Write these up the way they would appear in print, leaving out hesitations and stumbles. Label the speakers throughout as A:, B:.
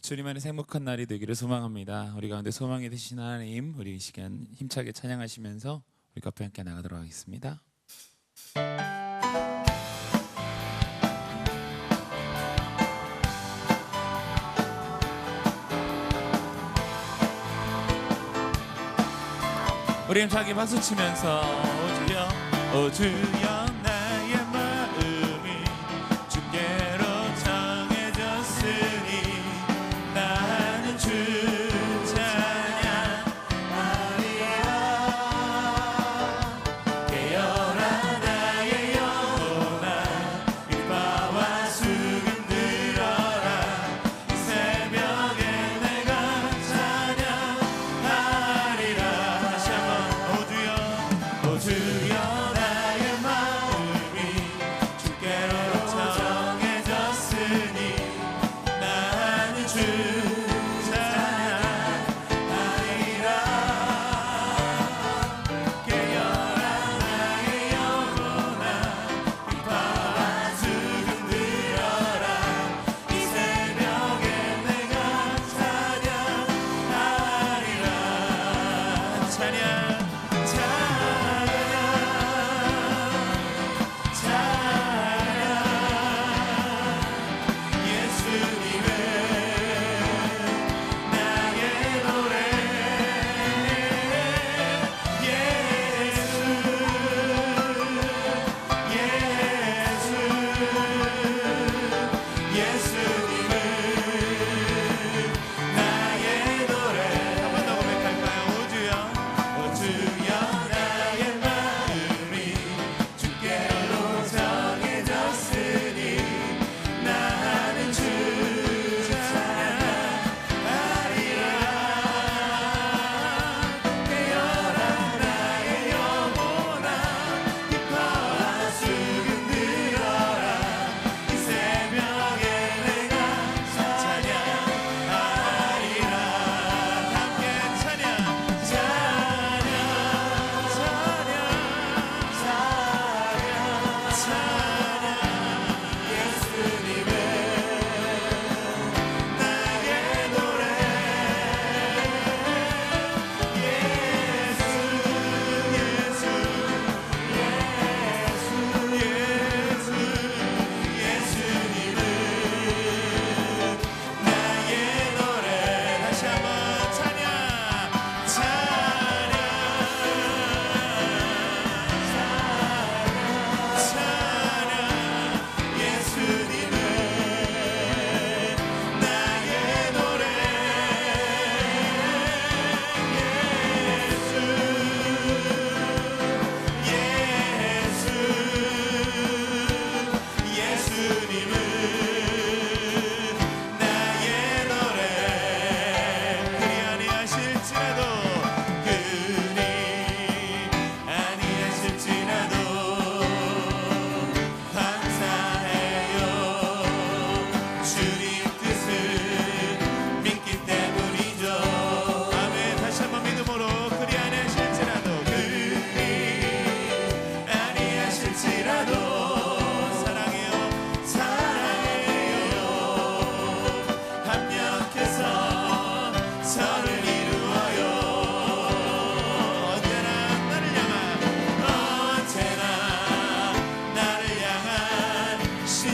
A: 주님 안에 행복한 날이 되기를 소망합니다. 우리 가운데 소망이 되신 하나님, 우리 이 시간 힘차게 찬양하시면서 우리 카페 함께 나가도록 하겠습니다. 우리 힘차게 박수 치면서 오 주여, 오 주여, 나의 마음이 주께로 정해졌으니 나는 주 찬양하리라. 깨어라 나의 영혼아, 빛바와 수금 들어라. 이 새벽에 내가 찬양하리라. 다시 한번 오 주여, 오 주여, 나의 마음이 주께로 정해졌으니 나는 주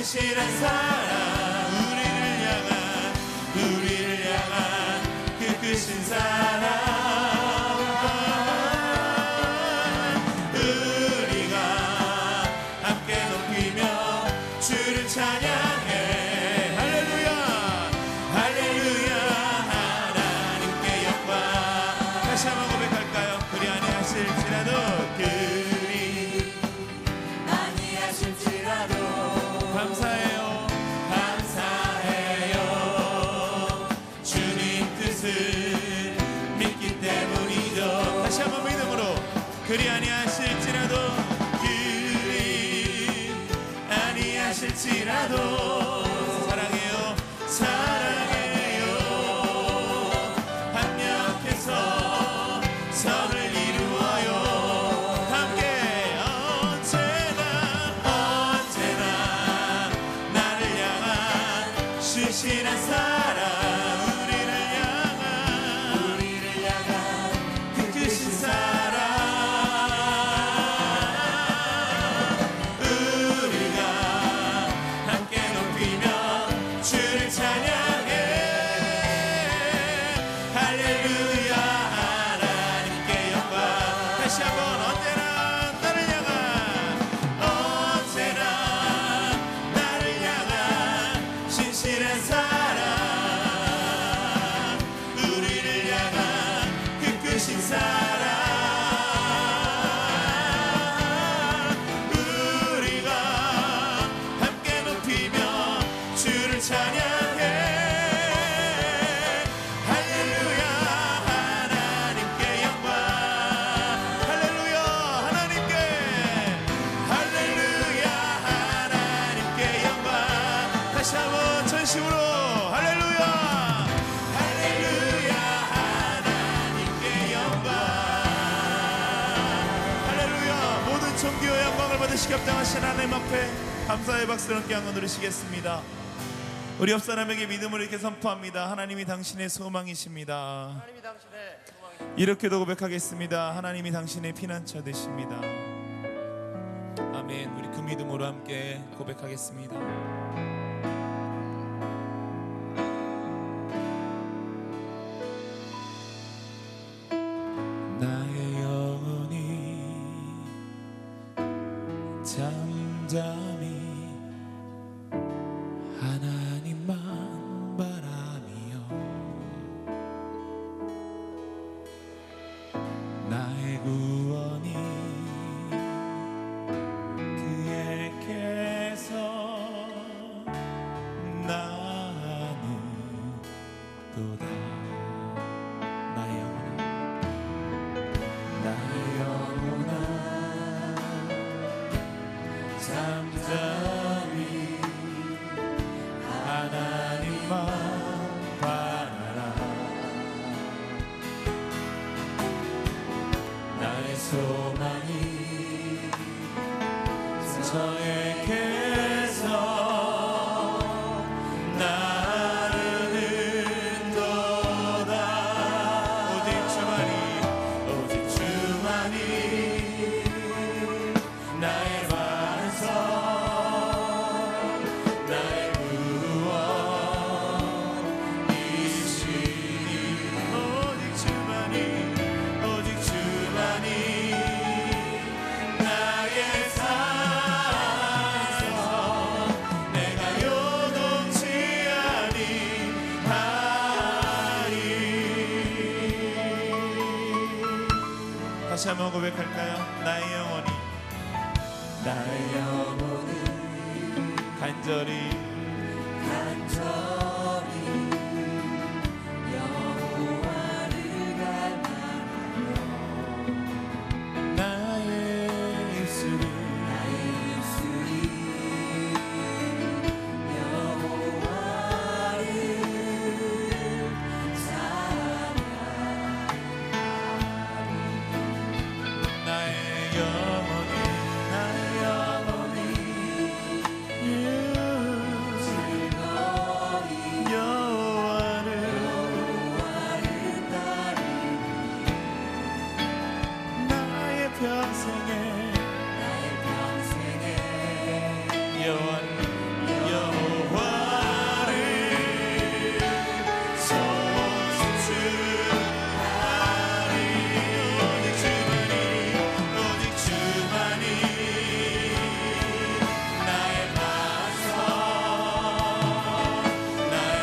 A: 신실한 사랑, 우리를 향한 그 크신 사랑, 우리가 함께 높이며 주를 찬양해. 할렐루야, 할렐루야, 하나님께 영광. 다시 한번 고백할까요? 그리 안에 하실지라도, 그리 안에 하실지라도 감사해요, 감사해요. 주님 뜻을 믿기 때문이죠. 다시 한번 믿음으로. 그리 아니하실지라도, 그리 아니하실지라도 사랑해요, 사랑해요. 합력해서 선을 이루어요. 함께 언제나 나를 향한 신실한 사랑,
B: 위대하시고 합당하신 하나님 앞에 감사의 박수를 함께 한번 누르시겠습니다. 우리 옆 사람에게 믿음을 이렇게 선포합니다. 하나님이 당신의 소망이십니다.
C: 하나님이 당신의 소망이십니다.
B: 이렇게도 고백하겠습니다. 하나님이 당신의 피난처 되십니다. 아멘. 우리 그 믿음으로 함께 고백하겠습니다. 나의 영혼이 잠잠히 하나님만 바라며 나의 구원이 그에게서 나는 도다. 나의 영혼아 잠잠히 하나님만 바라라. 나의 소망이 저에게서 나르는 도다. 오직 주만이 나의 반석 나의 구원이시니. 오직 주만이 나의 산성 내가 요동치 아니하리. 다시 한번 고백할까요? 나의 영혼이 간절히 여호와를 갈망하며 나의 입술이 여호와를 찬양하리. 나의 영혼이 여호와를 나의 평생에 여호와를 송축하리. 오직 주만이 나의 반석 나의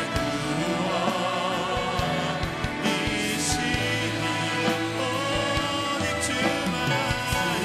B: 구원이시니. 오직 주만이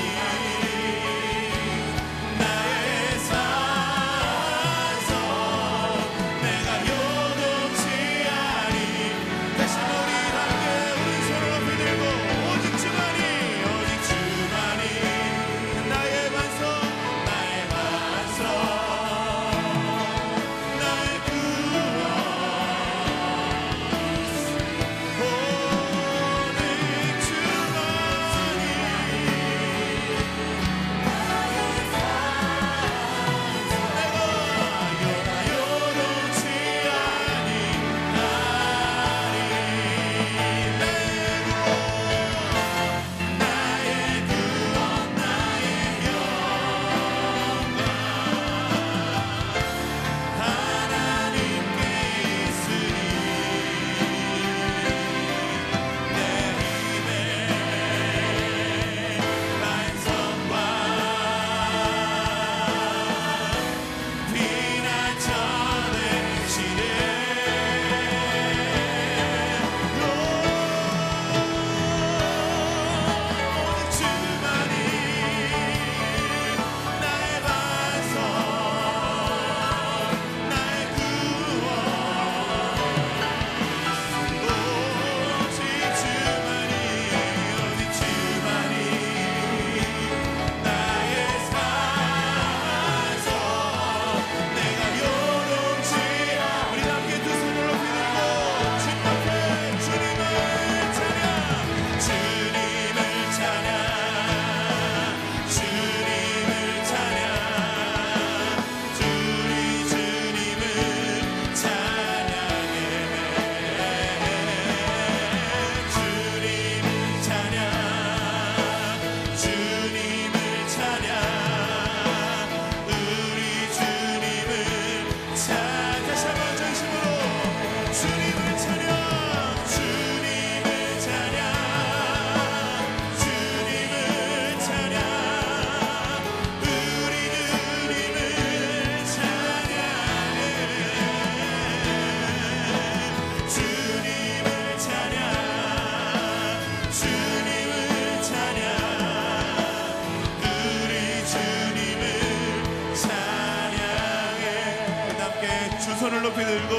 B: 들고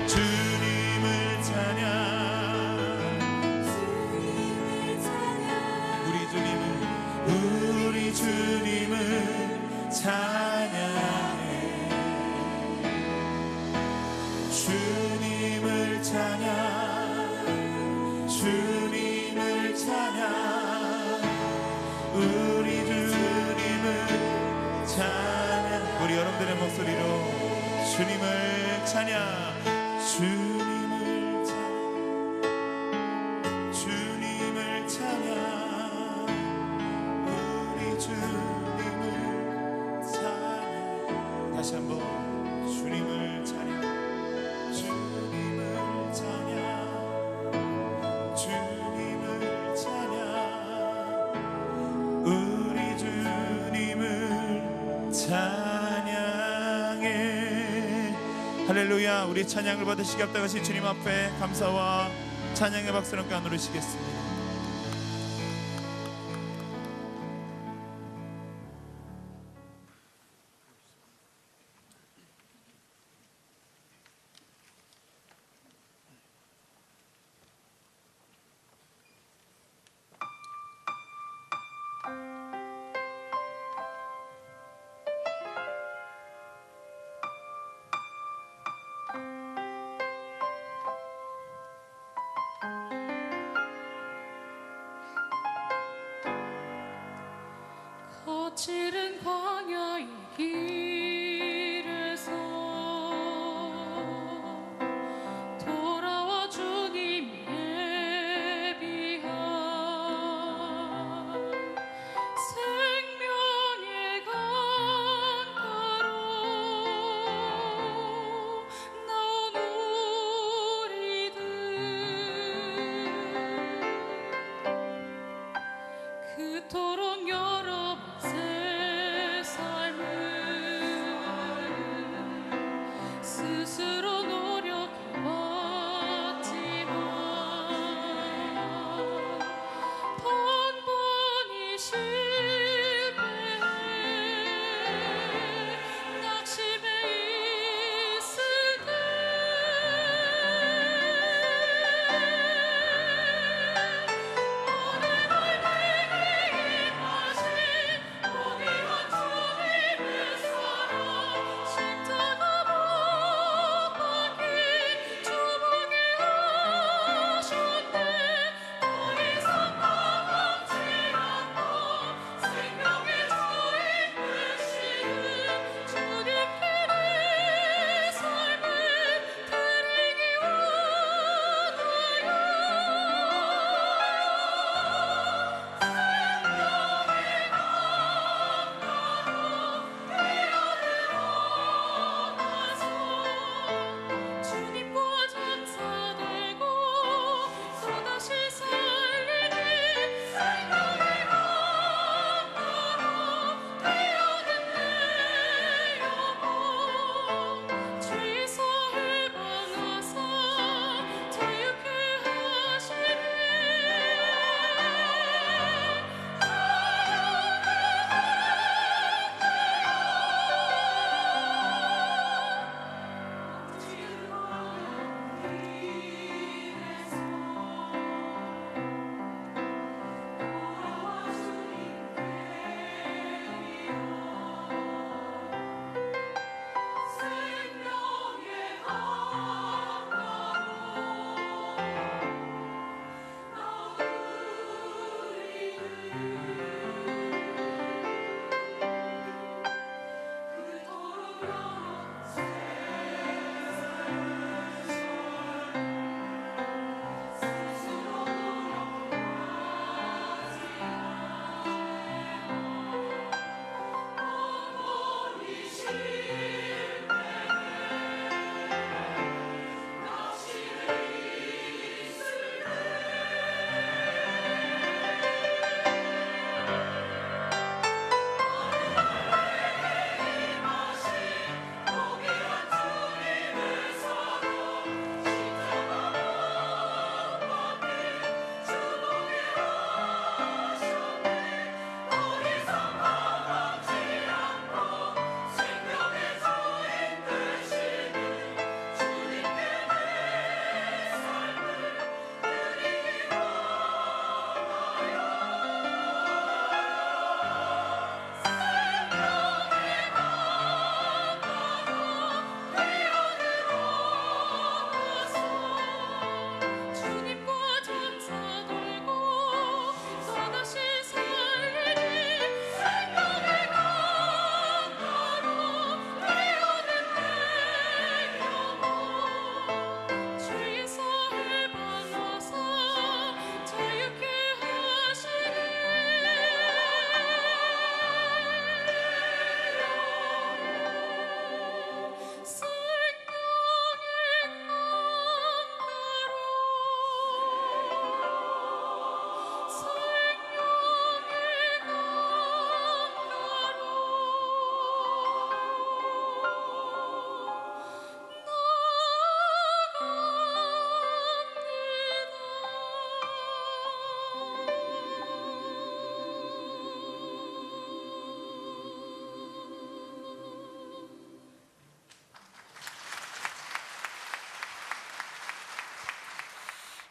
B: 주님을 찬양. 우리 주님을 찬양해. 주님을 찬양, 주님을 찬양. 우리 주님을 찬양. 우리 여러분들의 목소리로 주님을 찬양. 주님을 찬양, 주님을 찬양. 우리 주님을 찬양. 다시 한번 주님을 찬양, 주님을 찬양, 주님을 찬양. 우리 주님을 찬양해. 할렐루야. 우리 찬양을 받으시기 앞다가시 주님 앞에 감사와 찬양의 박수를 함께 누르시겠습니다.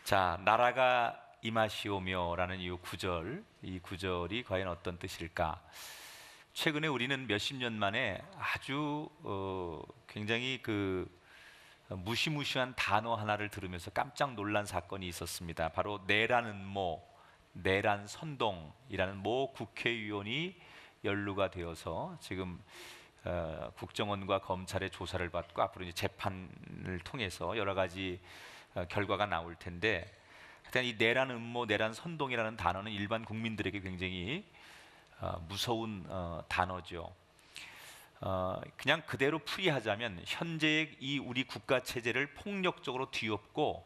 C: 자, 나라가 임하시오며라는 이 구절, 이 구절이 과연 어떤 뜻일까? 최근에 우리는 몇십 년 만에 아주 굉장히 무시무시한 단어 하나를 들으면서 깜짝 놀란 사건이 있었습니다. 바로 내란 선동이라는 모 국회의원이 연루가 되어서 지금 국정원과 검찰의 조사를 받고 앞으로 이제 재판을 통해서 여러 가지 결과가 나올 텐데, 일단 이 내란 음모, 내란 선동이라는 단어는 일반 국민들에게 굉장히 무서운 단어죠. 그냥 그대로 풀이하자면 현재의 이 우리 국가 체제를 폭력적으로 뒤엎고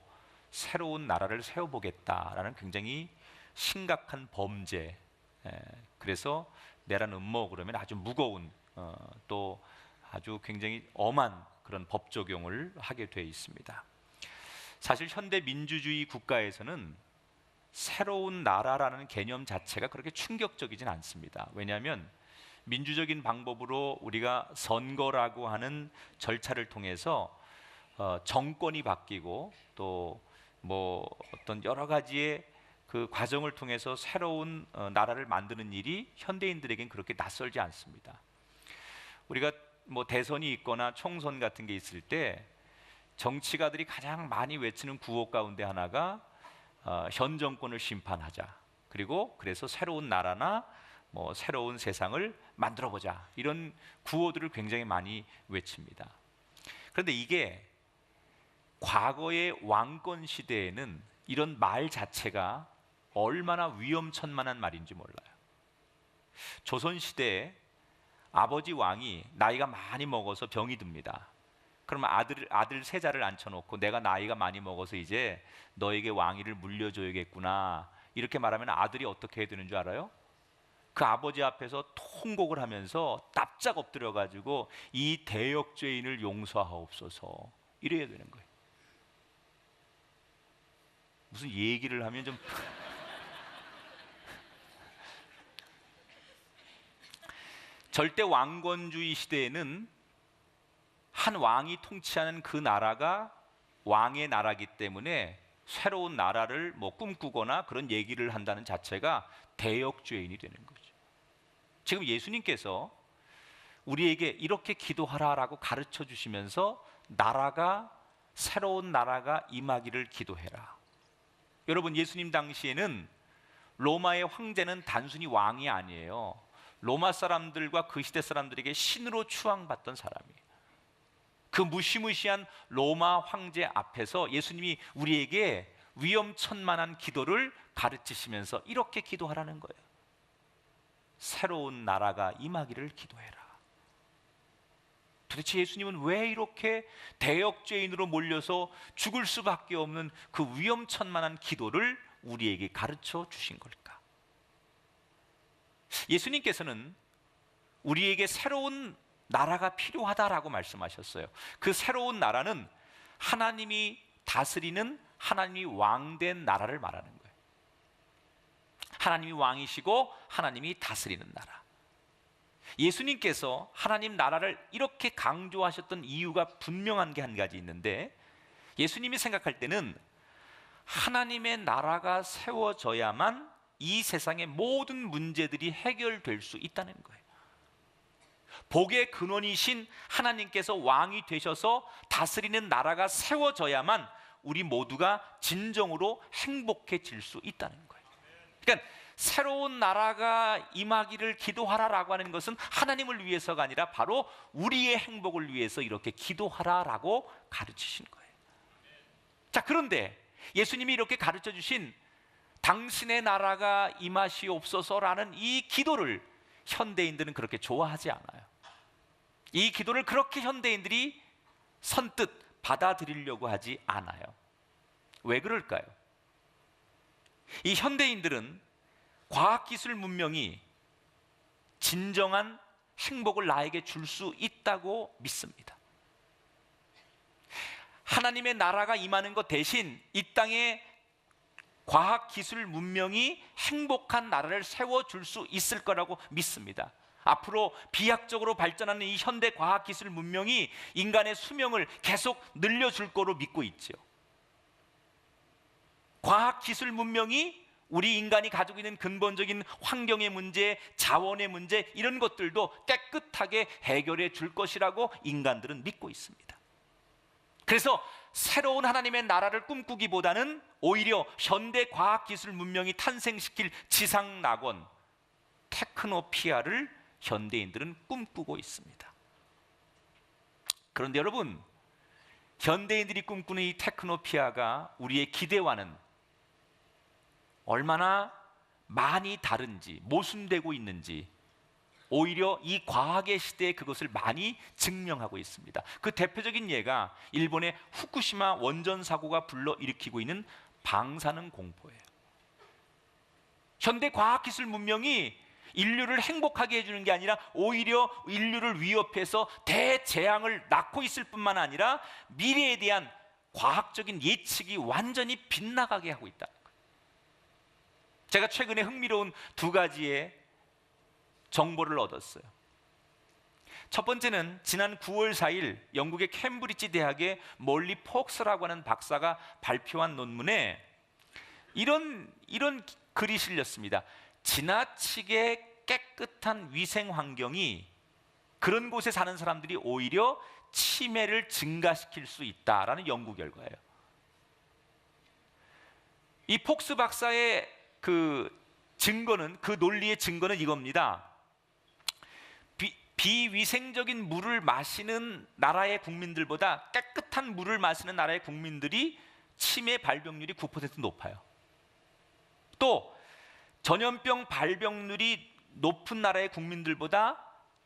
C: 새로운 나라를 세워보겠다라는 굉장히 심각한 범죄. 그래서 내란 음모 그러면 아주 무거운 또 아주 굉장히 엄한 그런 법 적용을 하게 되어 있습니다. 사실 현대 민주주의 국가에서는 새로운 나라라는 개념 자체가 그렇게 충격적이진 않습니다. 왜냐하면 민주적인 방법으로 우리가 선거라고 하는 절차를 통해서 정권이 바뀌고 또 뭐 어떤 여러 가지의 그 과정을 통해서 새로운 나라를 만드는 일이 현대인들에겐 그렇게 낯설지 않습니다. 우리가 뭐 대선이 있거나 총선 같은 게 있을 때 정치가들이 가장 많이 외치는 구호 가운데 하나가 현 정권을 심판하자, 그리고 그래서 새로운 나라나 뭐 새로운 세상을 만들어보자, 이런 구호들을 굉장히 많이 외칩니다. 그런데 이게 과거의 왕권 시대에는 이런 말 자체가 얼마나 위험천만한 말인지 몰라요. 조선 시대에 아버지 왕이 나이가 많이 먹어서 병이 듭니다. 그러면 아들 세자를 앉혀놓고 내가 나이가 많이 먹어서 이제 너에게 왕위를 물려줘야겠구나, 이렇게 말하면 아들이 어떻게 해야 되는 줄 알아요? 그 아버지 앞에서 통곡을 하면서 납작 엎드려가지고 이 대역죄인을 용서하옵소서, 이래야 되는 거예요. 무슨 얘기를 하면 좀 절대 왕권주의 시대에는 한 왕이 통치하는 그 나라가 왕의 나라이기 때문에 새로운 나라를 뭐 꿈꾸거나 그런 얘기를 한다는 자체가 대역죄인이 되는 거죠. 지금 예수님께서 우리에게 이렇게 기도하라라고 가르쳐 주시면서 새로운 나라가 임하기를 기도해라. 여러분, 예수님 당시에는 로마의 황제는 단순히 왕이 아니에요. 로마 사람들과 그 시대 사람들에게 신으로 추앙받던 사람이에요. 그 무시무시한 로마 황제 앞에서 예수님이 우리에게 위험천만한 기도를 가르치시면서 이렇게 기도하라는 거예요. 새로운 나라가 임하기를 기도해라. 도대체 예수님은 왜 이렇게 대역죄인으로 몰려서 죽을 수밖에 없는 그 위험천만한 기도를 우리에게 가르쳐 주신 걸까? 예수님께서는 우리에게 새로운 나라가 필요하다라고 말씀하셨어요. 그 새로운 나라는 하나님이 다스리는, 하나님이 왕된 나라를 말하는 거예요. 하나님이 왕이시고 하나님이 다스리는 나라. 예수님께서 하나님 나라를 이렇게 강조하셨던 이유가 분명한 게 한 가지 있는데, 예수님이 생각할 때는 하나님의 나라가 세워져야만 이 세상의 모든 문제들이 해결될 수 있다는 거예요. 복의 근원이신 하나님께서 왕이 되셔서 다스리는 나라가 세워져야만 우리 모두가 진정으로 행복해질 수 있다는 거예요. 그러니까 새로운 나라가 임하기를 기도하라라고 하는 것은 하나님을 위해서가 아니라 바로 우리의 행복을 위해서 이렇게 기도하라라고 가르치신 거예요. 자, 그런데 예수님이 이렇게 가르쳐 주신 당신의 나라가 임하시옵소서라는 이 기도를 현대인들은 그렇게 좋아하지 않아요. 이 기도를 그렇게 현대인들이 선뜻 받아들이려고 하지 않아요. 왜 그럴까요? 이 현대인들은 과학기술 문명이 진정한 행복을 나에게 줄 수 있다고 믿습니다. 하나님의 나라가 임하는 것 대신 이 땅에 과학기술 문명이 행복한 나라를 세워줄 수 있을 거라고 믿습니다. 앞으로 비약적으로 발전하는 이 현대 과학기술 문명이 인간의 수명을 계속 늘려줄 거로 믿고 있죠. 과학 기술 문명이 우리 인간이 가지고 있는 근본적인 환경의 문제, 자원의 문제 이런 것들도 깨끗하게 해결해 줄 것이라고 인간들은 믿고 있습니다. 그래서 새로운 하나님의 나라를 꿈꾸기보다는 오히려 현대 과학 기술 문명이 탄생시킬 지상 낙원 테크노피아를 현대인들은 꿈꾸고 있습니다. 그런데 여러분, 현대인들이 꿈꾸는 이 테크노피아가 우리의 기대와는 얼마나 많이 다른지, 모순되고 있는지 오히려 이 과학의 시대에 그것을 많이 증명하고 있습니다. 그 대표적인 예가 일본의 후쿠시마 원전 사고가 불러일으키고 있는 방사능 공포예요. 현대 과학기술 문명이 인류를 행복하게 해주는 게 아니라 오히려 인류를 위협해서 대재앙을 낳고 있을 뿐만 아니라 미래에 대한 과학적인 예측이 완전히 빗나가게 하고 있다. 제가 최근에 흥미로운 두 가지의 정보를 얻었어요. 첫 번째는 지난 9월 4일 영국의 캠브리지 대학의 몰리 폭스라고 하는 박사가 발표한 논문에 이런 글이 실렸습니다. 지나치게 깨끗한 위생 환경이 그런 곳에 사는 사람들이 오히려 치매를 증가시킬 수 있다라는 연구 결과예요. 이 폭스 박사의 그 증거는, 그 논리의 증거는 이겁니다. 비위생적인 물을 마시는 나라의 국민들보다 깨끗한 물을 마시는 나라의 국민들이 치매 발병률이 9% 높아요. 또 전염병 발병률이 높은 나라의 국민들보다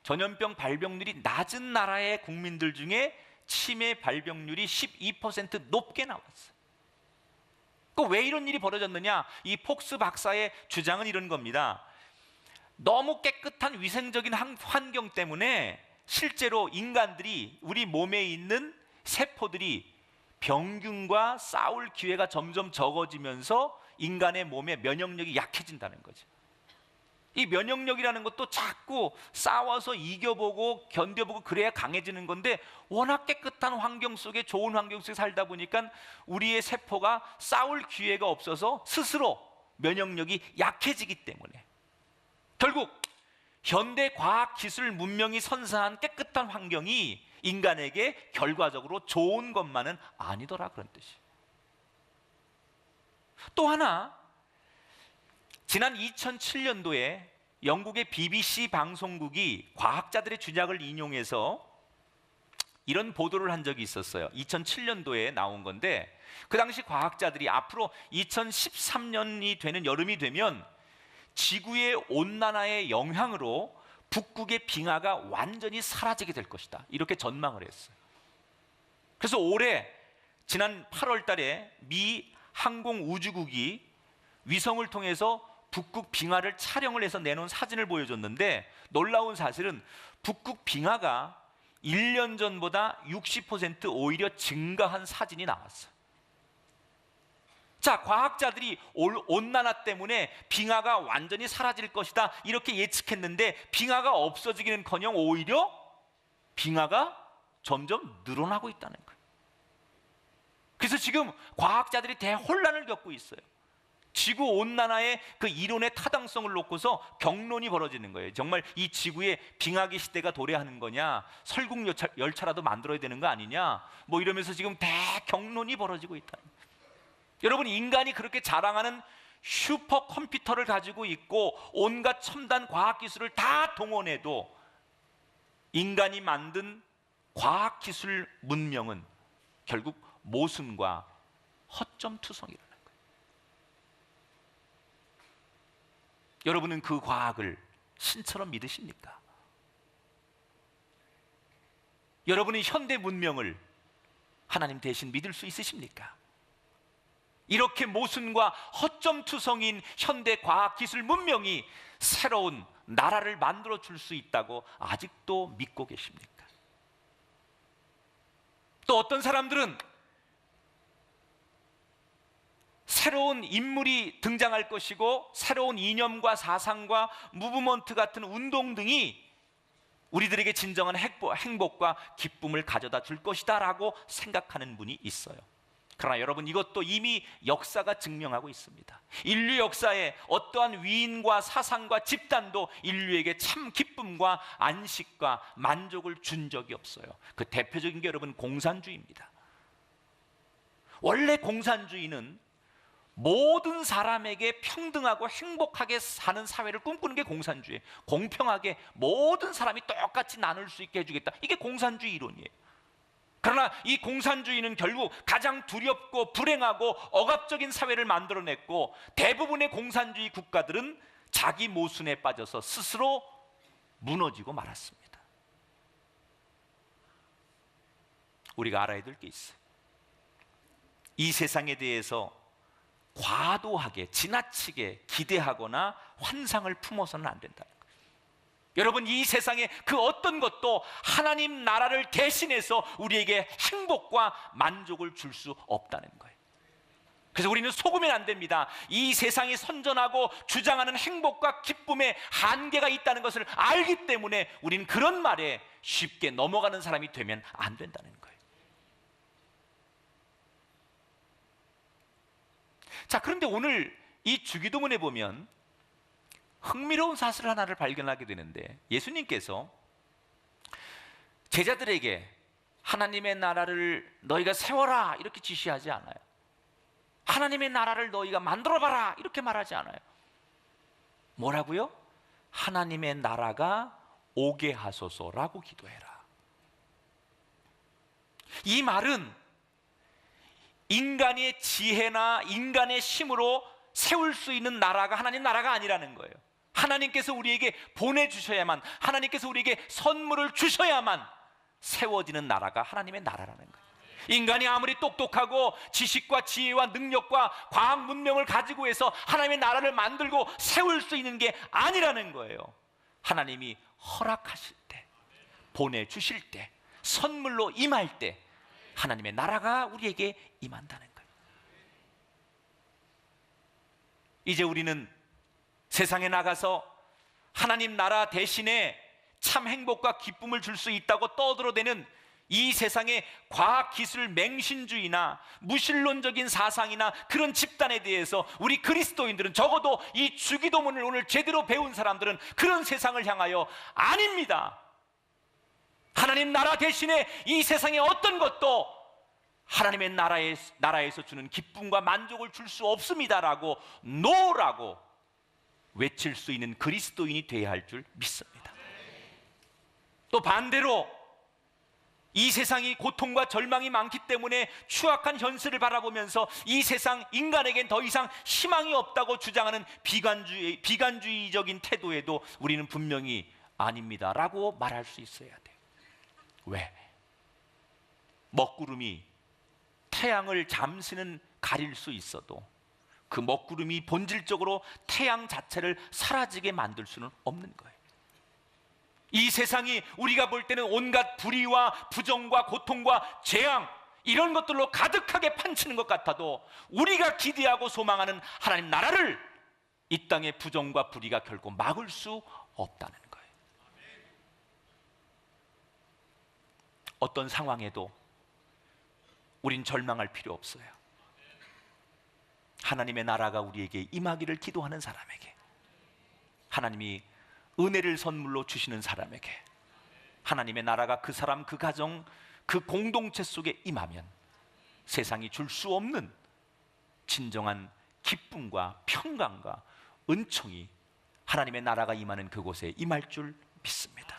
C: 전염병 발병률이 낮은 나라의 국민들 중에 치매 발병률이 12% 높게 나왔어요. 왜 이런 일이 벌어졌느냐? 이 폭스 박사의 주장은 이런 겁니다. 너무 깨끗한 위생적인 환경 때문에 실제로 인간들이, 우리 몸에 있는 세포들이 병균과 싸울 기회가 점점 적어지면서 인간의 몸의 면역력이 약해진다는 거죠. 이 면역력이라는 것도 자꾸 싸워서 이겨보고 견뎌보고 그래야 강해지는 건데, 워낙 깨끗한 환경 속에, 좋은 환경 속에 살다 보니까 우리의 세포가 싸울 기회가 없어서 스스로 면역력이 약해지기 때문에 결국 현대 과학 기술 문명이 선사한 깨끗한 환경이 인간에게 결과적으로 좋은 것만은 아니더라, 그런 뜻이에요. 또 하나, 지난 2007년도에 영국의 BBC 방송국이 과학자들의 주장을 인용해서 이런 보도를 한 적이 있었어요. 2007년도에 나온 건데, 그 당시 과학자들이 앞으로 2013년이 되는 여름이 되면 지구의 온난화의 영향으로 북극의 빙하가 완전히 사라지게 될 것이다, 이렇게 전망을 했어요. 그래서 올해 지난 8월 달에 미 항공우주국이 위성을 통해서 북극 빙하를 촬영을 해서 내놓은 사진을 보여줬는데, 놀라운 사실은 북극 빙하가 1년 전보다 60% 오히려 증가한 사진이 나왔어요. 자, 과학자들이 온난화 때문에 빙하가 완전히 사라질 것이다 이렇게 예측했는데, 빙하가 없어지기는커녕 오히려 빙하가 점점 늘어나고 있다는 거예요. 그래서 지금 과학자들이 대혼란을 겪고 있어요. 지구 온난화의 그 이론의 타당성을 놓고서 경론이 벌어지는 거예요. 정말 이 지구에 빙하기 시대가 도래하는 거냐, 설국 열차라도 만들어야 되는 거 아니냐, 뭐 이러면서 지금 대경론이 벌어지고 있다는 거예요. 여러분, 인간이 그렇게 자랑하는 슈퍼컴퓨터를 가지고 있고 온갖 첨단 과학기술을 다 동원해도 인간이 만든 과학기술 문명은 결국 모순과 허점투성이라는 거예요. 여러분은 그 과학을 신처럼 믿으십니까? 여러분이 현대 문명을 하나님 대신 믿을 수 있으십니까? 이렇게 모순과 허점투성인 현대 과학기술 문명이 새로운 나라를 만들어 줄 수 있다고 아직도 믿고 계십니까? 또 어떤 사람들은 새로운 인물이 등장할 것이고 새로운 이념과 사상과 무브먼트 같은 운동 등이 우리들에게 진정한 행복과 기쁨을 가져다 줄 것이다 라고 생각하는 분이 있어요. 그러나 여러분, 이것도 이미 역사가 증명하고 있습니다. 인류 역사에 어떠한 위인과 사상과 집단도 인류에게 참 기쁨과 안식과 만족을 준 적이 없어요. 그 대표적인 게 여러분 공산주의입니다. 원래 공산주의는 모든 사람에게 평등하고 행복하게 사는 사회를 꿈꾸는 게 공산주의예요. 공평하게 모든 사람이 똑같이 나눌 수 있게 해주겠다. 이게 공산주의 이론이에요. 그러나 이 공산주의는 결국 가장 두렵고 불행하고 억압적인 사회를 만들어냈고, 대부분의 공산주의 국가들은 자기 모순에 빠져서 스스로 무너지고 말았습니다. 우리가 알아야 될 게 있어요. 이 세상에 대해서 과도하게 지나치게 기대하거나 환상을 품어서는 안 된다는 거예요. 여러분, 이 세상에 그 어떤 것도 하나님 나라를 대신해서 우리에게 행복과 만족을 줄 수 없다는 거예요. 그래서 우리는 속으면 안 됩니다. 이 세상이 선전하고 주장하는 행복과 기쁨에 한계가 있다는 것을 알기 때문에 우리는 그런 말에 쉽게 넘어가는 사람이 되면 안 된다는 거예요. 자, 그런데 오늘 이 주기도문에 보면 흥미로운 사실 하나를 발견하게 되는데, 예수님께서 제자들에게 하나님의 나라를 너희가 세워라 이렇게 지시하지 않아요. 하나님의 나라를 너희가 만들어봐라 이렇게 말하지 않아요. 뭐라고요? 하나님의 나라가 오게 하소서라고 기도해라. 이 말은 인간의 지혜나 인간의 힘으로 세울 수 있는 나라가 하나님 나라가 아니라는 거예요. 하나님께서 우리에게 보내주셔야만, 하나님께서 우리에게 선물을 주셔야만 세워지는 나라가 하나님의 나라라는 거예요. 인간이 아무리 똑똑하고 지식과 지혜와 능력과 과학 문명을 가지고 해서 하나님의 나라를 만들고 세울 수 있는 게 아니라는 거예요. 하나님이 허락하실 때, 보내주실 때, 선물로 임할 때 하나님의 나라가 우리에게 임한다는 거예요. 이제 우리는 세상에 나가서 하나님 나라 대신에 참 행복과 기쁨을 줄 수 있다고 떠들어대는 이 세상의 과학기술 맹신주의나 무신론적인 사상이나 그런 집단에 대해서 우리 그리스도인들은, 적어도 이 주기도문을 오늘 제대로 배운 사람들은 그런 세상을 향하여 아닙니다. 하나님 나라 대신에 이 세상의 어떤 것도 하나님의 나라에서 주는 기쁨과 만족을 줄 수 없습니다라고 노라고 외칠 수 있는 그리스도인이 되어야 할 줄 믿습니다. 또 반대로 이 세상이 고통과 절망이 많기 때문에 추악한 현실을 바라보면서 이 세상 인간에겐 더 이상 희망이 없다고 주장하는 비관주의적인 태도에도 우리는 분명히 아닙니다라고 말할 수 있어야 돼요. 왜? 먹구름이 태양을 잠시는 가릴 수 있어도 그 먹구름이 본질적으로 태양 자체를 사라지게 만들 수는 없는 거예요. 이 세상이 우리가 볼 때는 온갖 불의와 부정과 고통과 재앙, 이런 것들로 가득하게 판치는 것 같아도 우리가 기대하고 소망하는 하나님 나라를 이 땅의 부정과 불의가 결코 막을 수 없다는 거예요. 어떤 상황에도 우린 절망할 필요 없어요. 하나님의 나라가 우리에게 임하기를 기도하는 사람에게, 하나님이 은혜를 선물로 주시는 사람에게, 하나님의 나라가 그 사람, 그 가정, 그 공동체 속에 임하면 세상이 줄 수 없는 진정한 기쁨과 평강과 은총이 하나님의 나라가 임하는 그곳에 임할 줄 믿습니다.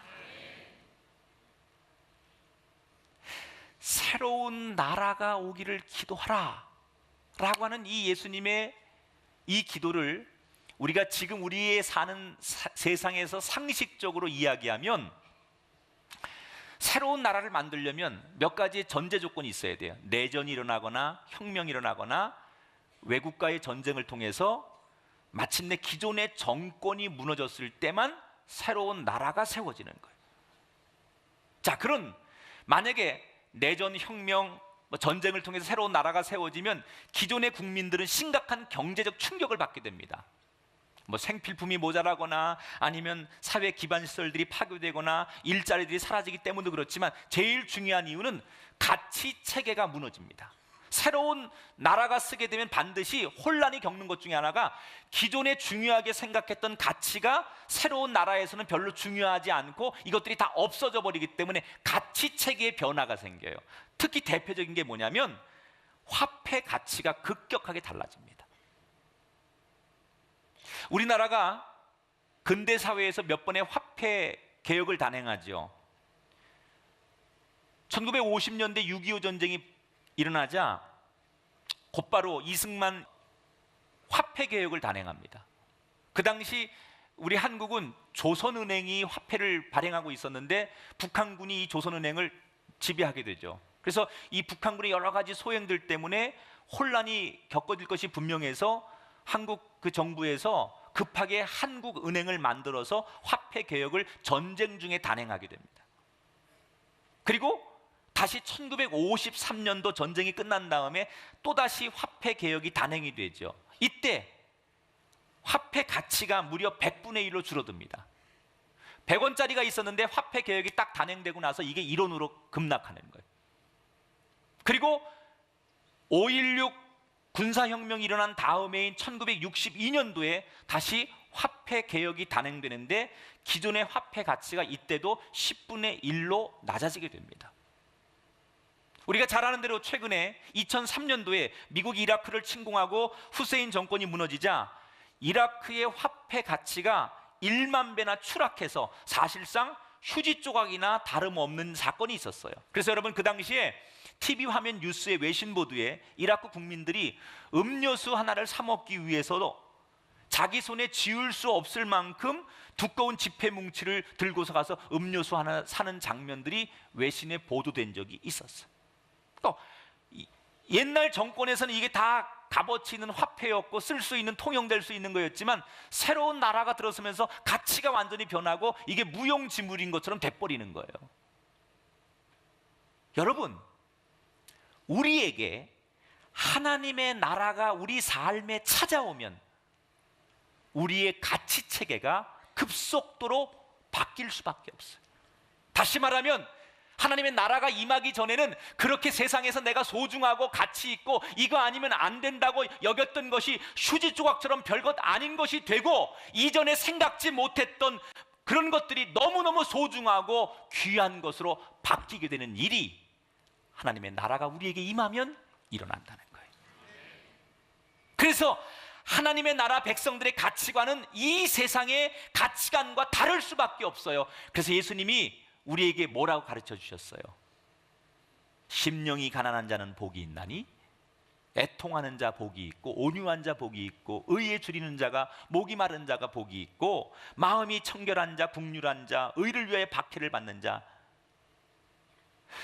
C: 새로운 나라가 오기를 기도하라 라고 하는 이 예수님의 이 기도를 우리가 지금 우리의 사는 세상에서 상식적으로 이야기하면, 새로운 나라를 만들려면 몇 가지의 전제 조건이 있어야 돼요. 내전이 일어나거나 혁명이 일어나거나 외국과의 전쟁을 통해서 마침내 기존의 정권이 무너졌을 때만 새로운 나라가 세워지는 거예요. 자, 그런 만약에 내전, 혁명, 전쟁을 통해서 새로운 나라가 세워지면 기존의 국민들은 심각한 경제적 충격을 받게 됩니다. 생필품이 모자라거나 아니면 사회 기반 시설들이 파괴되거나 일자리들이 사라지기 때문도 그렇지만 제일 중요한 이유는 가치 체계가 무너집니다. 새로운 나라가 쓰게 되면 반드시 혼란이 겪는 것 중에 하나가 기존에 중요하게 생각했던 가치가 새로운 나라에서는 별로 중요하지 않고 이것들이 다 없어져 버리기 때문에 가치 체계의 변화가 생겨요. 특히 대표적인 게 뭐냐면 화폐 가치가 급격하게 달라집니다. 우리나라가 근대 사회에서 몇 번의 화폐 개혁을 단행하죠. 1950년대 6.25 전쟁이 일어나자 곧바로 이승만 화폐 개혁을 단행합니다. 그 당시 우리 한국은 조선은행이 화폐를 발행하고 있었는데 북한군이 이 조선은행을 지배하게 되죠. 그래서 이 북한군의 여러 가지 소행들 때문에 혼란이 겪어질 것이 분명해서 한국 그 정부에서 급하게 한국은행을 만들어서 화폐 개혁을 전쟁 중에 단행하게 됩니다. 그리고 다시 1953년도 전쟁이 끝난 다음에 또다시 화폐 개혁이 단행이 되죠. 이때 화폐 가치가 무려 100분의 1로 줄어듭니다. 100원짜리가 있었는데 화폐 개혁이 딱 단행되고 나서 이게 1원으로 급락하는 거예요. 그리고 5.16 군사혁명이 일어난 다음해인 1962년도에 다시 화폐 개혁이 단행되는데 기존의 화폐 가치가 이때도 10분의 1로 낮아지게 됩니다. 우리가 잘 아는 대로 최근에 2003년도에 미국이 이라크를 침공하고 후세인 정권이 무너지자 이라크의 화폐 가치가 1만 배나 추락해서 사실상 휴지 조각이나 다름없는 사건이 있었어요. 그래서 여러분 그 당시에 TV 화면 뉴스의 외신 보도에 이라크 국민들이 음료수 하나를 사 먹기 위해서도 자기 손에 쥐울 수 없을 만큼 두꺼운 지폐 뭉치를 들고서 가서 음료수 하나 사는 장면들이 외신에 보도된 적이 있었어요. 또 옛날 정권에서는 이게 다 값어치 있는 화폐였고 쓸 수 있는 통용될 수 있는 거였지만 새로운 나라가 들어서면서 가치가 완전히 변하고 이게 무용지물인 것처럼 돼버리는 거예요. 여러분, 우리에게 하나님의 나라가 우리 삶에 찾아오면 우리의 가치 체계가 급속도로 바뀔 수밖에 없어요. 다시 말하면 하나님의 나라가 임하기 전에는 그렇게 세상에서 내가 소중하고 가치 있고 이거 아니면 안 된다고 여겼던 것이 휴지 조각처럼 별것 아닌 것이 되고 이전에 생각지 못했던 그런 것들이 너무너무 소중하고 귀한 것으로 바뀌게 되는 일이 하나님의 나라가 우리에게 임하면 일어난다는 거예요. 그래서 하나님의 나라 백성들의 가치관은 이 세상의 가치관과 다를 수밖에 없어요. 그래서 예수님이 우리에게 뭐라고 가르쳐 주셨어요? 심령이 가난한 자는 복이 있나니 애통하는 자 복이 있고 온유한 자 복이 있고 의에 줄이는 자가 목이 마른 자가 복이 있고 마음이 청결한 자 국률한 자 의를 위하여 박해를 받는 자.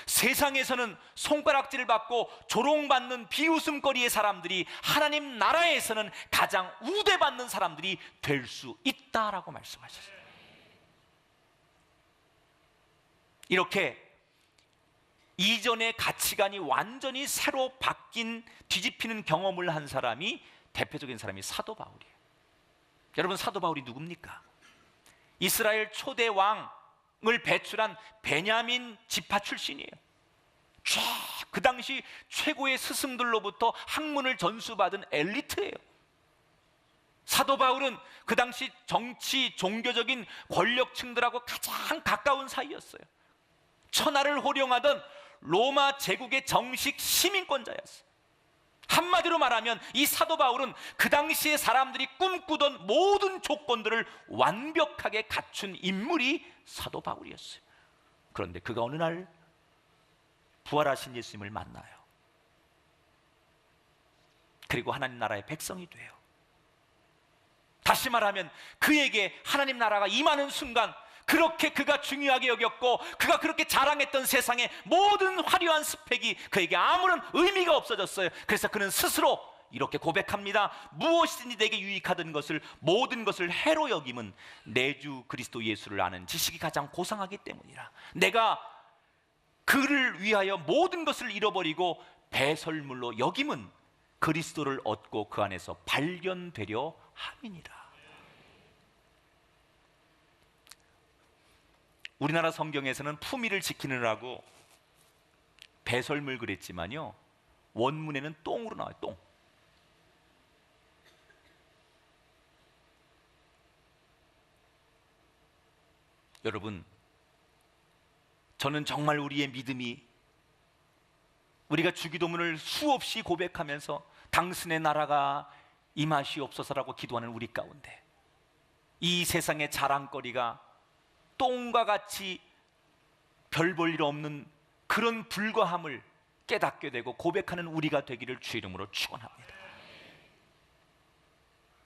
C: 세상에서는 손가락질을 받고 조롱받는 비웃음거리의 사람들이 하나님 나라에서는 가장 우대받는 사람들이 될 수 있다라고 말씀하셨어요. 이렇게 이전의 가치관이 완전히 새로 바뀐 뒤집히는 경험을 한 사람이 대표적인 사람이 사도 바울이에요. 여러분, 사도 바울이 누굽니까? 이스라엘 초대 왕을 배출한 베냐민 지파 출신이에요. 그 당시 최고의 스승들로부터 학문을 전수받은 엘리트예요. 사도 바울은 그 당시 정치, 종교적인 권력층들하고 가장 가까운 사이였어요. 천하를 호령하던 로마 제국의 정식 시민권자였어요. 한마디로 말하면 이 사도 바울은 그 당시에 사람들이 꿈꾸던 모든 조건들을 완벽하게 갖춘 인물이 사도 바울이었어요. 그런데 그가 어느 날 부활하신 예수님을 만나요. 그리고 하나님 나라의 백성이 돼요. 다시 말하면 그에게 하나님 나라가 임하는 순간 그렇게 그가 중요하게 여겼고 그가 그렇게 자랑했던 세상의 모든 화려한 스펙이 그에게 아무런 의미가 없어졌어요. 그래서 그는 스스로 이렇게 고백합니다. 무엇이든지 내게 유익하던 것을 모든 것을 해로 여김은 내 주 그리스도 예수를 아는 지식이 가장 고상하기 때문이라. 내가 그를 위하여 모든 것을 잃어버리고 배설물로 여김은 그리스도를 얻고 그 안에서 발견되려 함이니라. 우리나라 성경에서는 품위를 지키느라고 배설물 그랬지만요, 원문에는 똥으로 나와요. 똥. 여러분, 저는 정말 우리의 믿음이, 우리가 주기도문을 수없이 고백하면서 당신의 나라가 임하시옵소서라고 기도하는 우리 가운데 이 세상의 자랑거리가 똥과 같이 별 볼 일 없는 그런 불과함을 깨닫게 되고 고백하는 우리가 되기를 주 이름으로 축원합니다.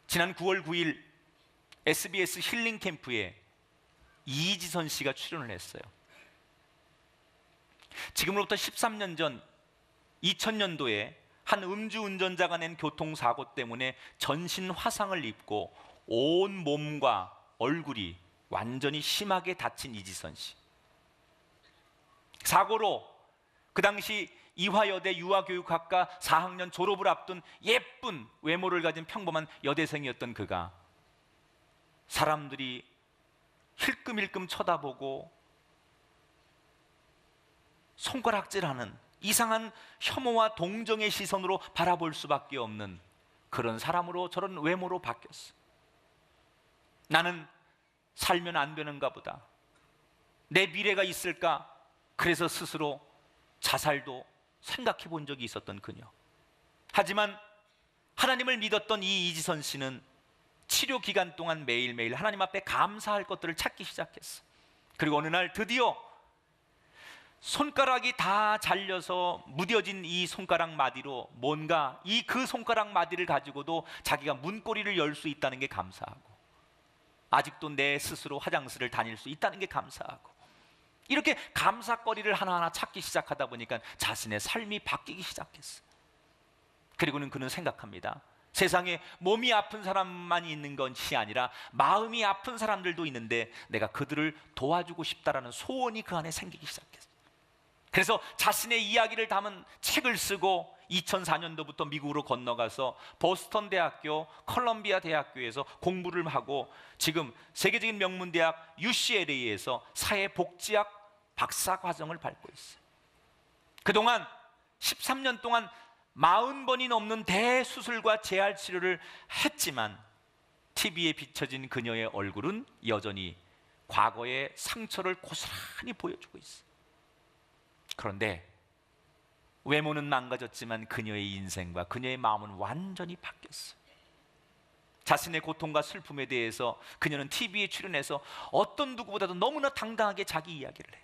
C: 지난 9월 9일 SBS 힐링 캠프에 이지선 씨가 출연을 했어요. 지금으로부터 13년 전 2000년도에 한 음주운전자가 낸 교통사고 때문에 전신 화상을 입고 온 몸과 얼굴이 완전히 심하게 다친 이지선 씨. 사고로 그 당시 이화여대 유아교육학과 4학년 졸업을 앞둔 예쁜 외모를 가진 평범한 여대생이었던 그가 사람들이 힐끔힐끔 쳐다보고 손가락질하는 이상한 혐오와 동정의 시선으로 바라볼 수밖에 없는 그런 사람으로, 저런 외모로 바뀌었어. 나는 살면 안 되는가 보다, 내 미래가 있을까, 그래서 스스로 자살도 생각해 본 적이 있었던 그녀. 하지만 하나님을 믿었던 이 이지선 씨는 치료 기간 동안 매일매일 하나님 앞에 감사할 것들을 찾기 시작했어. 그리고 어느 날 드디어 손가락이 다 잘려서 무뎌진 이 손가락 마디로 뭔가 그 손가락 마디를 가지고도 자기가 문고리를 열 수 있다는 게 감사하고, 아직도 내 스스로 화장실을 다닐 수 있다는 게 감사하고, 이렇게 감사거리를 하나하나 찾기 시작하다 보니까 자신의 삶이 바뀌기 시작했어. 그리고는 그는 생각합니다. 세상에 몸이 아픈 사람만 있는 것이 아니라 마음이 아픈 사람들도 있는데 내가 그들을 도와주고 싶다라는 소원이 그 안에 생기기 시작했어. 그래서 자신의 이야기를 담은 책을 쓰고 2004년도부터 미국으로 건너가서 보스턴 대학교, 컬럼비아 대학교에서 공부를 하고 지금 세계적인 명문 대학 UCLA에서 사회복지학 박사 과정을 밟고 있어요. 그동안 13년 동안 40번이 넘는 대수술과 재활 치료를 했지만 TV에 비춰진 그녀의 얼굴은 여전히 과거의 상처를 고스란히 보여주고 있어요. 그런데 외모는 망가졌지만 그녀의 인생과 그녀의 마음은 완전히 바뀌었어요. 자신의 고통과 슬픔에 대해서 그녀는 TV에 출연해서 어떤 누구보다도 너무나 당당하게 자기 이야기를 해요.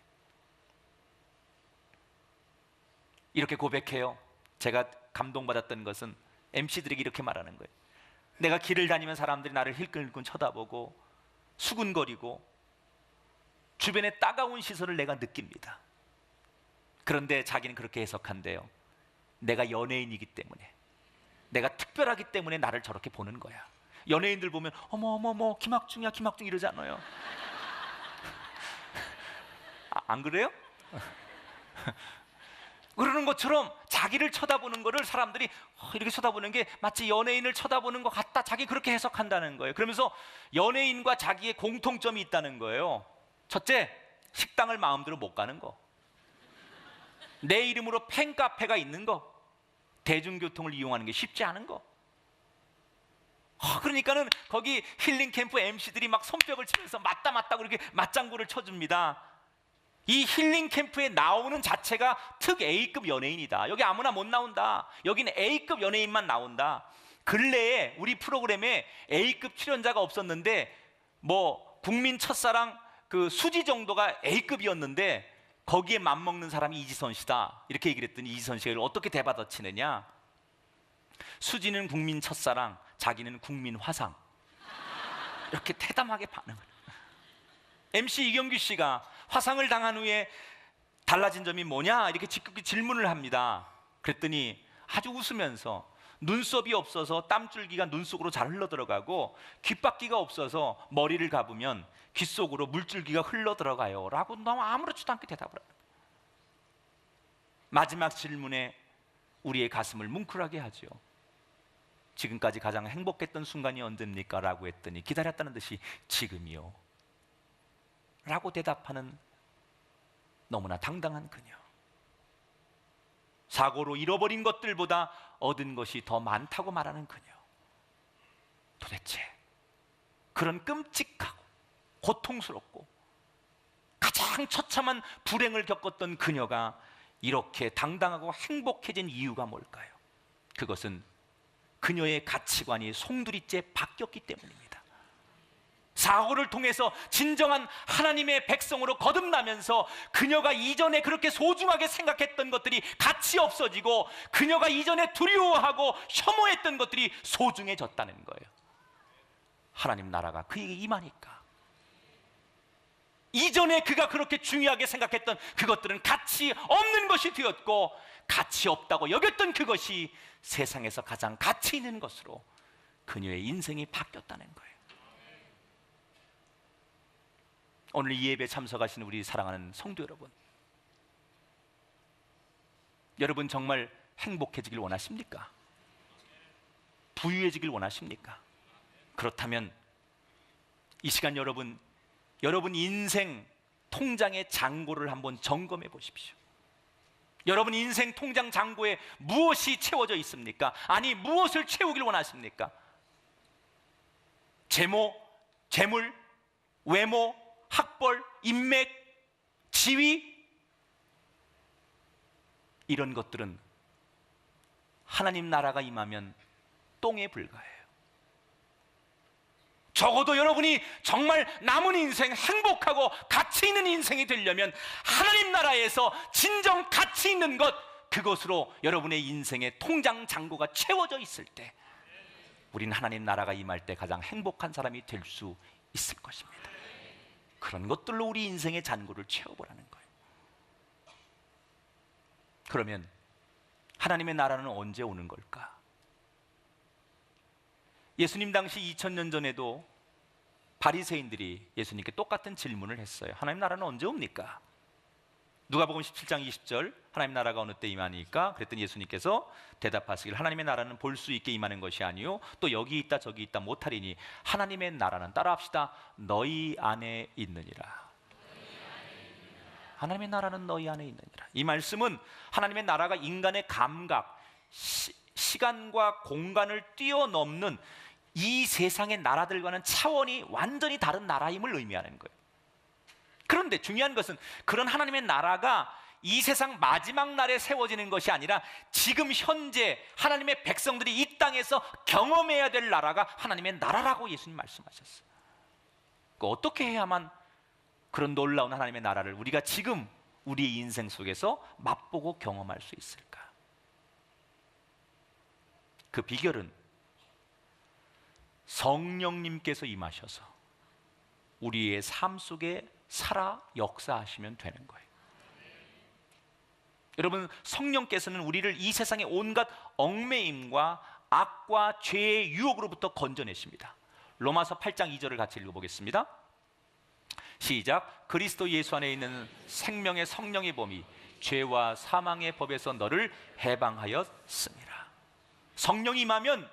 C: 이렇게 고백해요. 제가 감동받았던 것은 MC들에게 이렇게 말하는 거예요. 내가 길을 다니면 사람들이 나를 힐끔힐끔 쳐다보고 수군거리고 주변에 따가운 시선을 내가 느낍니다. 그런데 자기는 그렇게 해석한대요. 내가 연예인이기 때문에, 내가 특별하기 때문에 나를 저렇게 보는 거야. 연예인들 보면 어머 김학중이야 김학중 이러잖아요. 안 그래요? 그러는 것처럼 자기를 쳐다보는 거를 사람들이 이렇게 쳐다보는 게 마치 연예인을 쳐다보는 것 같다, 자기 그렇게 해석한다는 거예요. 그러면서 연예인과 자기의 공통점이 있다는 거예요. 첫째, 식당을 마음대로 못 가는 거, 내 이름으로 팬카페가 있는 거, 대중교통을 이용하는 게 쉽지 않은 거. 그러니까는 거기 힐링 캠프 MC들이 막 손뼉을 치면서 맞다 그렇게 맞장구를 쳐줍니다. 이 힐링 캠프에 나오는 자체가 특 A급 연예인이다. 여기 아무나 못 나온다. 여기는 A급 연예인만 나온다. 근래에 우리 프로그램에 A급 출연자가 없었는데 뭐 국민 첫사랑 그 수지 정도가 A급이었는데 거기에 맞먹는 사람이 이지선 씨다, 이렇게 얘기를 했더니 이지선 씨가 어떻게 대받아치느냐, 수지는 국민 첫사랑, 자기는 국민 화상, 이렇게 태담하게 반응을. MC 이경규 씨가 화상을 당한 후에 달라진 점이 뭐냐 이렇게 직급히 질문을 합니다. 그랬더니 아주 웃으면서 눈썹이 없어서 땀줄기가 눈 속으로 잘 흘러들어가고 귓바퀴가 없어서 머리를 감으면 귀 속으로 물줄기가 흘러들어가요 라고 너무 아무렇지도 않게 대답을 합니다. 마지막 질문에 우리의 가슴을 뭉클하게 하죠. 지금까지 가장 행복했던 순간이 언제입니까? 라고 했더니 기다렸다는 듯이 지금이요 라고 대답하는 너무나 당당한 그녀. 사고로 잃어버린 것들보다 얻은 것이 더 많다고 말하는 그녀. 도대체 그런 끔찍하고 고통스럽고 가장 처참한 불행을 겪었던 그녀가 이렇게 당당하고 행복해진 이유가 뭘까요? 그것은 그녀의 가치관이 송두리째 바뀌었기 때문입니다. 사고를 통해서 진정한 하나님의 백성으로 거듭나면서 그녀가 이전에 그렇게 소중하게 생각했던 것들이 가치 없어지고 그녀가 이전에 두려워하고 혐오했던 것들이 소중해졌다는 거예요. 하나님 나라가 그에게 임하니까 이전에 그가 그렇게 중요하게 생각했던 그것들은 가치 없는 것이 되었고, 가치 없다고 여겼던 그것이 세상에서 가장 가치 있는 것으로 그녀의 인생이 바뀌었다는 거예요. 오늘 이 예배에 참석하신 우리 사랑하는 성도 여러분, 여러분 정말 행복해지길 원하십니까? 부유해지길 원하십니까? 그렇다면 이 시간 여러분 인생 통장의 잔고를 한번 점검해 보십시오. 여러분 인생 통장 잔고에 무엇이 채워져 있습니까? 아니, 무엇을 채우길 원하십니까? 재물, 외모, 학벌, 인맥, 지위, 이런 것들은 하나님 나라가 임하면 똥에 불과해요. 적어도 여러분이 정말 남은 인생 행복하고 가치 있는 인생이 되려면 하나님 나라에서 진정 가치 있는 것, 그것으로 여러분의 인생의 통장 잔고가 채워져 있을 때 우린 하나님 나라가 임할 때 가장 행복한 사람이 될 수 있을 것입니다. 그런 것들로 우리 인생의 잔고를 채워보라는 거예요. 그러면 하나님의 나라는 언제 오는 걸까? 예수님 당시 2000년 전에도 바리새인들이 예수님께 똑같은 질문을 했어요. 하나님 나라는 언제 옵니까? 누가복음 17장 20절, 하나님 나라가 어느 때 임하니까? 그랬더니 예수님께서 대답하시길, 하나님의 나라는 볼 수 있게 임하는 것이 아니요 또 여기 있다 저기 있다 못하리니 하나님의 나라는, 따라합시다, 너희 안에 있느니라. 하나님의 나라는 너희 안에 있느니라. 이 말씀은 하나님의 나라가 인간의 감각, 시간과 공간을 뛰어넘는 이 세상의 나라들과는 차원이 완전히 다른 나라임을 의미하는 거예요. 그런데 중요한 것은 그런 하나님의 나라가 이 세상 마지막 날에 세워지는 것이 아니라 지금 현재 하나님의 백성들이 이 땅에서 경험해야 될 나라가 하나님의 나라라고 예수님 말씀하셨어요. 어떻게 해야만 그런 놀라운 하나님의 나라를 우리가 지금 우리의 인생 속에서 맛보고 경험할 수 있을까? 그 비결은 성령님께서 임하셔서 우리의 삶 속에 살아 역사하시면 되는 거예요. 여러분, 성령께서는 우리를 이 세상의 온갖 얽매임과 악과 죄의 유혹으로부터 건져내십니다. 로마서 8장 2절을 같이 읽어보겠습니다. 시작. 그리스도 예수 안에 있는 생명의 성령의 범이 죄와 사망의 법에서 너를 해방하였습니다. 성령이 임하면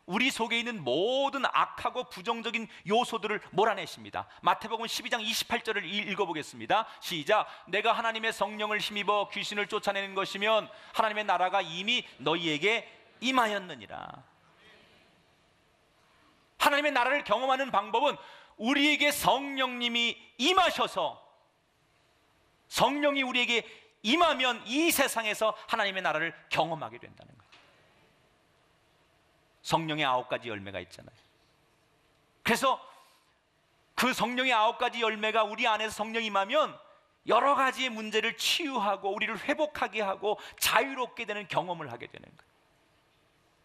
C: 우리 속에 있는 모든 악하고 부정적인 요소들을 몰아내십니다. 마태복음 12장 28절을 읽어보겠습니다. 시작. 내가 하나님의 성령을 힘입어 귀신을 쫓아내는 것이면 하나님의 나라가 이미 너희에게 임하였느니라. 하나님의 나라를 경험하는 방법은 우리에게 성령님이 임하셔서, 성령이 우리에게 임하면 이 세상에서 하나님의 나라를 경험하게 된다는 거예요. 성령의 9가지 열매가 있잖아요. 그래서 그 성령의 9가지 열매가 우리 안에서 성령이 임하면 여러 가지의 문제를 치유하고 우리를 회복하게 하고 자유롭게 되는 경험을 하게 되는 거예요.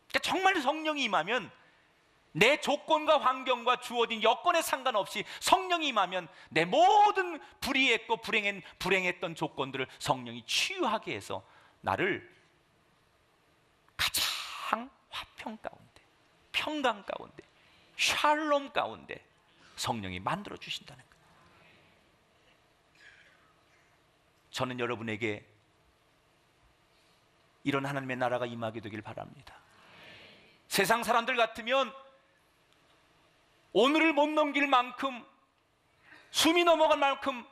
C: 그러니까 정말 성령이 임하면 내 조건과 환경과 주어진 여건에 상관없이 성령이 임하면 내 모든 불의했고 불행했던 조건들을 성령이 치유하게 해서 나를 가장 화평 가운데, 평강 가운데, 샬롬 가운데 성령이 만들어 주신다는 거예요. 저는 여러분에게 이런 하나님의 나라가 임하게 되길 바랍니다. 세상 사람들 같으면 오늘을 못 넘길 만큼, 숨이 넘어갈 만큼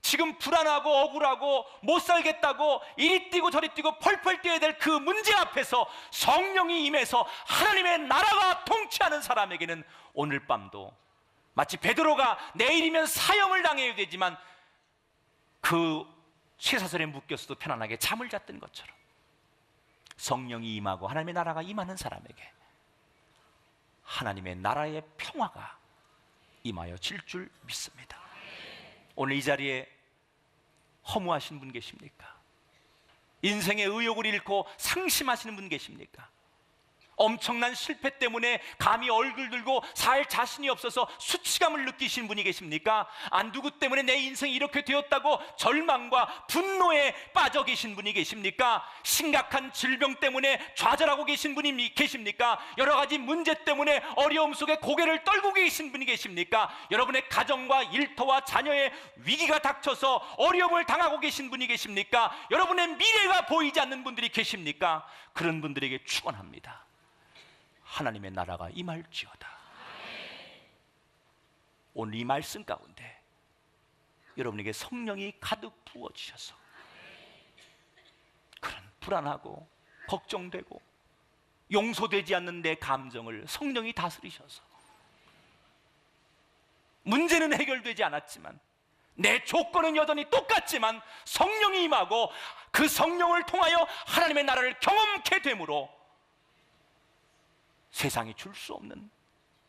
C: 지금 불안하고 억울하고 못 살겠다고 이리 뛰고 저리 뛰고 펄펄 뛰어야 될 그 문제 앞에서 성령이 임해서 하나님의 나라가 통치하는 사람에게는 오늘 밤도 마치 베드로가 내일이면 사형을 당해야 되지만 그 쇠사슬에 묶였어도 편안하게 잠을 잤던 것처럼 성령이 임하고 하나님의 나라가 임하는 사람에게 하나님의 나라의 평화가 임하여 질 줄 믿습니다. 오늘 이 자리에 허무하신 분 계십니까? 인생의 의욕을 잃고 상심하시는 분 계십니까? 엄청난 실패 때문에 감히 얼굴 들고 살 자신이 없어서 수치감을 느끼시는 분이 계십니까? 누구 때문에 내 인생이 이렇게 되었다고 절망과 분노에 빠져 계신 분이 계십니까? 심각한 질병 때문에 좌절하고 계신 분이 계십니까? 여러 가지 문제 때문에 어려움 속에 고개를 떨고 계신 분이 계십니까? 여러분의 가정과 일터와 자녀의 위기가 닥쳐서 어려움을 당하고 계신 분이 계십니까? 여러분의 미래가 보이지 않는 분들이 계십니까? 그런 분들에게 축원합니다. 하나님의 나라가 임할지어다. 오늘 이 말씀 가운데 여러분에게 성령이 가득 부어주셔서 그런 불안하고 걱정되고 용서되지 않는 내 감정을 성령이 다스리셔서 문제는 해결되지 않았지만 내 조건은 여전히 똑같지만 성령이 임하고 그 성령을 통하여 하나님의 나라를 경험케 되므로 세상이 줄 수 없는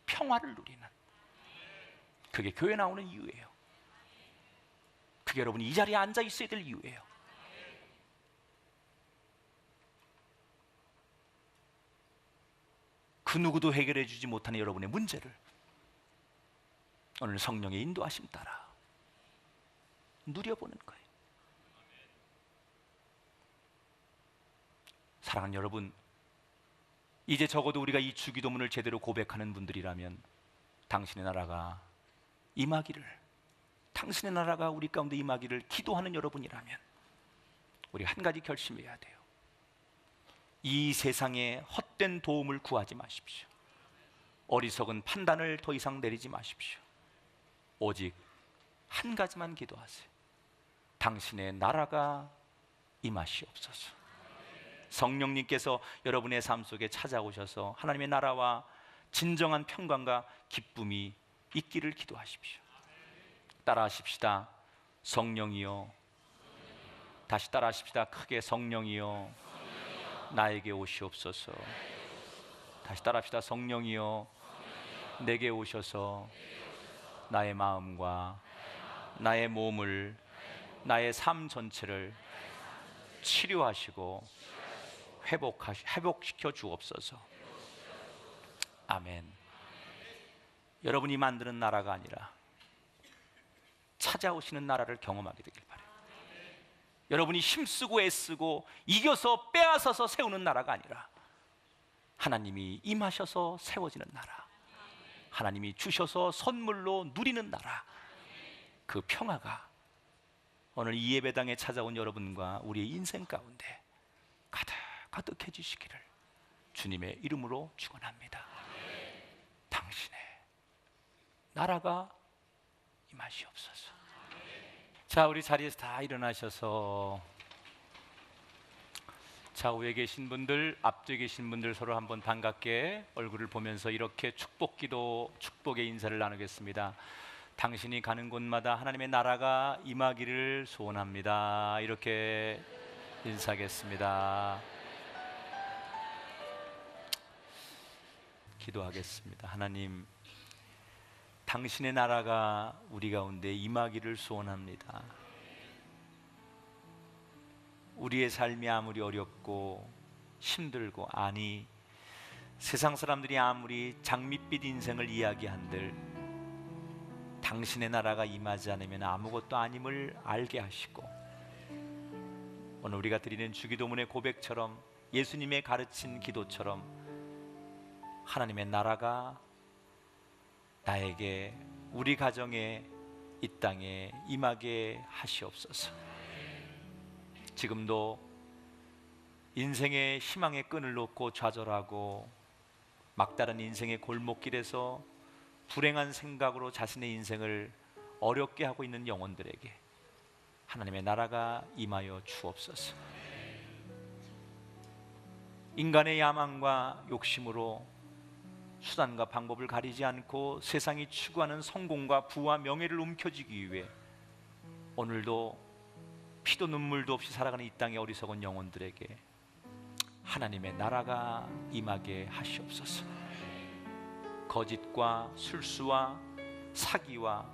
C: 평화를 누리는, 그게 교회 나오는 이유예요. 그게 여러분이 이 자리에 앉아 있어야 될 이유예요. 그 누구도 해결해 주지 못하는 여러분의 문제를 오늘 성령의 인도하심 따라 누려보는 거예요. 사랑하는 여러분, 이제 적어도 우리가 이 주기도문을 제대로 고백하는 분들이라면 당신의 나라가 임하기를, 당신의 나라가 우리 가운데 임하기를 기도하는 여러분이라면 우리 한 가지 결심해야 돼요. 이 세상에 헛된 도움을 구하지 마십시오. 어리석은 판단을 더 이상 내리지 마십시오. 오직 한 가지만 기도하세요. 당신의 나라가 임하시옵소서. 성령님께서 여러분의 삶 속에 찾아오셔서 하나님의 나라와 진정한 평강과 기쁨이 있기를 기도하십시오. 따라하십시다. 성령이여. 다시 따라하십시다. 크게 성령이여 나에게 오시옵소서. 다시 따라합시다. 성령이여 내게 오셔서 나의 마음과 나의 몸을, 나의 삶 전체를 치료하시고 회복시켜 주옵소서. 아멘. 여러분이 만드는 나라가 아니라 찾아오시는 나라를 경험하게 되길 바라요. 여러분이 힘쓰고 애쓰고 이겨서 빼앗아서 세우는 나라가 아니라 하나님이 임하셔서 세워지는 나라, 하나님이 주셔서 선물로 누리는 나라, 그 평화가 오늘 이 예배당에 찾아온 여러분과 우리의 인생 가운데 가득해지시기를 주님의 이름으로 축원합니다. 당신의 나라가 임하시옵소서. 자, 우리 자리에서 다 일어나셔서 좌우에 계신 분들, 앞뒤에 계신 분들 서로 한번 반갑게 얼굴을 보면서 이렇게 축복기도, 축복의 인사를 나누겠습니다. 당신이 가는 곳마다 하나님의 나라가 임하기를 소원합니다. 이렇게 인사하겠습니다. 기도하겠습니다. 하나님, 당신의 나라가 우리 가운데 임하기를 소원합니다. 우리의 삶이 아무리 어렵고 힘들고, 아니 세상 사람들이 아무리 장밋빛 인생을 이야기한들 당신의 나라가 임하지 않으면 아무것도 아님을 알게 하시고, 오늘 우리가 드리는 주기도문의 고백처럼, 예수님의 가르친 기도처럼 하나님의 나라가 나에게, 우리 가정에, 이 땅에 임하게 하시옵소서. 지금도 인생의 희망의 끈을 놓고 좌절하고 막다른 인생의 골목길에서 불행한 생각으로 자신의 인생을 어렵게 하고 있는 영혼들에게 하나님의 나라가 임하여 주옵소서. 인간의 야망과 욕심으로 수단과 방법을 가리지 않고 세상이 추구하는 성공과 부와 명예를 움켜쥐기 위해 오늘도 피도 눈물도 없이 살아가는 이 땅의 어리석은 영혼들에게 하나님의 나라가 임하게 하시옵소서. 거짓과 술수와 사기와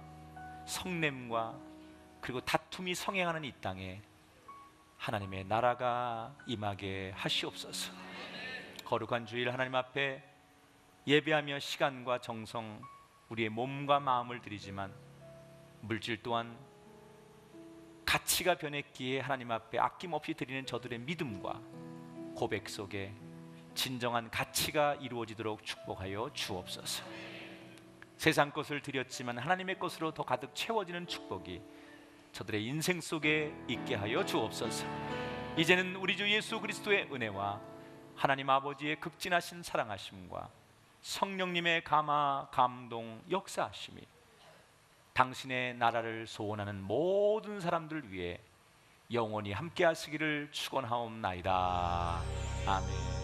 C: 성냄과 그리고 다툼이 성행하는 이 땅에 하나님의 나라가 임하게 하시옵소서. 거룩한 주일 하나님 앞에 예배하며 시간과 정성, 우리의 몸과 마음을 드리지만 물질 또한 가치가 변했기에 하나님 앞에 아낌없이 드리는 저들의 믿음과 고백 속에 진정한 가치가 이루어지도록 축복하여 주옵소서. 세상 것을 드렸지만 하나님의 것으로 더 가득 채워지는 축복이 저들의 인생 속에 있게 하여 주옵소서. 이제는 우리 주 예수 그리스도의 은혜와 하나님 아버지의 극진하신 사랑하심과 성령님의 감화, 감동, 역사하심이 당신의 나라를 소원하는 모든 사람들 위해 영원히 함께 하시기를 축원하옵나이다. 아멘.